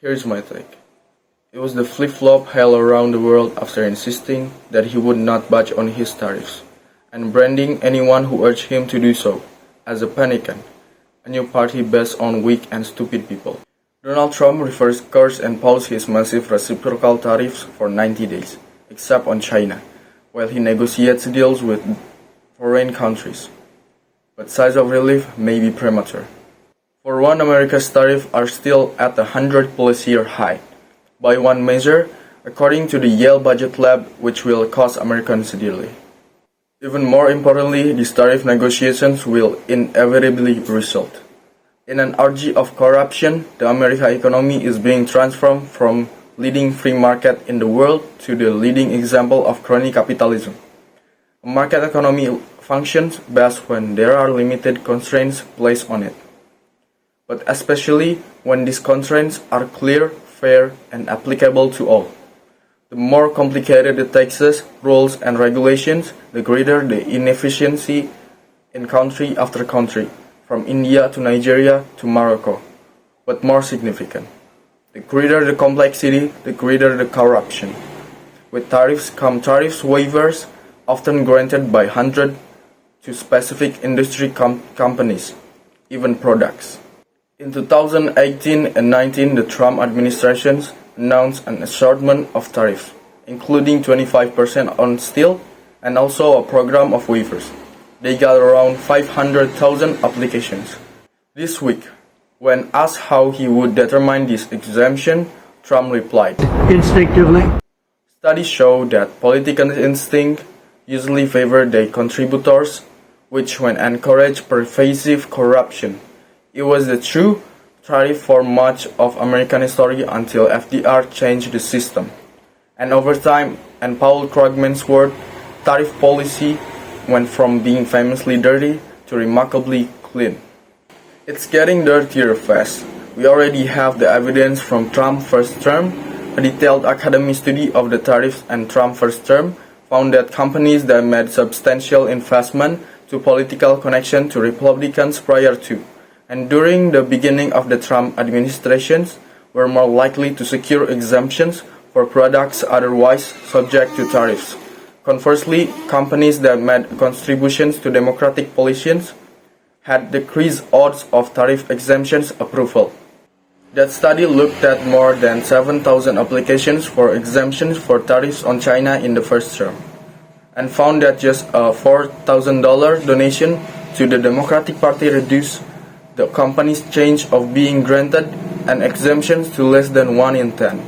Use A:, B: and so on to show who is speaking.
A: Here's my take. It was the flip-flop hell around the world after insisting that he would not budge on his tariffs, and branding anyone who urged him to do so as a panican, a new party based on weak and stupid people. Donald Trump reversed course and paused his massive reciprocal tariffs for 90 days, except on China, while he negotiates deals with foreign countries. But signs of relief may be premature. For one, America's tariffs are still at a 100-plus-year high. By one measure, according to the Yale Budget Lab, which will cost Americans dearly. Even more importantly, these tariff negotiations will inevitably result in an orgy of corruption. The American economy is being transformed from leading free market in the world to the leading example of crony capitalism. A market economy functions best when there are limited constraints placed on it, but especially when these constraints are clear, fair, and applicable to all. The more complicated the taxes, rules, and regulations, the greater the inefficiency in country after country, from India to Nigeria to Morocco. But more significant, the greater the complexity, the greater the corruption. With tariffs come tariff waivers, often granted by hundreds to specific industry companies, even products. In 2018 and 19, the Trump administration announced an assortment of tariffs, including 25% on steel and also a program of waivers. They got around 500,000 applications. This week, when asked how he would determine this exemption, Trump replied,
B: "Instinctively."
A: Studies show that political instinct usually favor their contributors, which when encourage pervasive corruption. It was the true tariff for much of American history until FDR changed the system. And over time, and Paul Krugman's word, tariff policy went from being famously dirty to remarkably clean. It's getting dirtier fast. We already have the evidence from Trump's first term. A detailed academic study of the tariffs and Trump's first term found that companies that made substantial investment to political connection to Republicans prior to and during the beginning of the Trump administrations were more likely to secure exemptions for products otherwise subject to tariffs. Conversely, companies that made contributions to Democratic politicians had decreased odds of tariff exemptions approval. That study looked at more than 7,000 applications for exemptions for tariffs on China in the first term, and found that just a $4,000 donation to the Democratic Party reduced the company's chance of being granted an exemption to less than 1 in 10.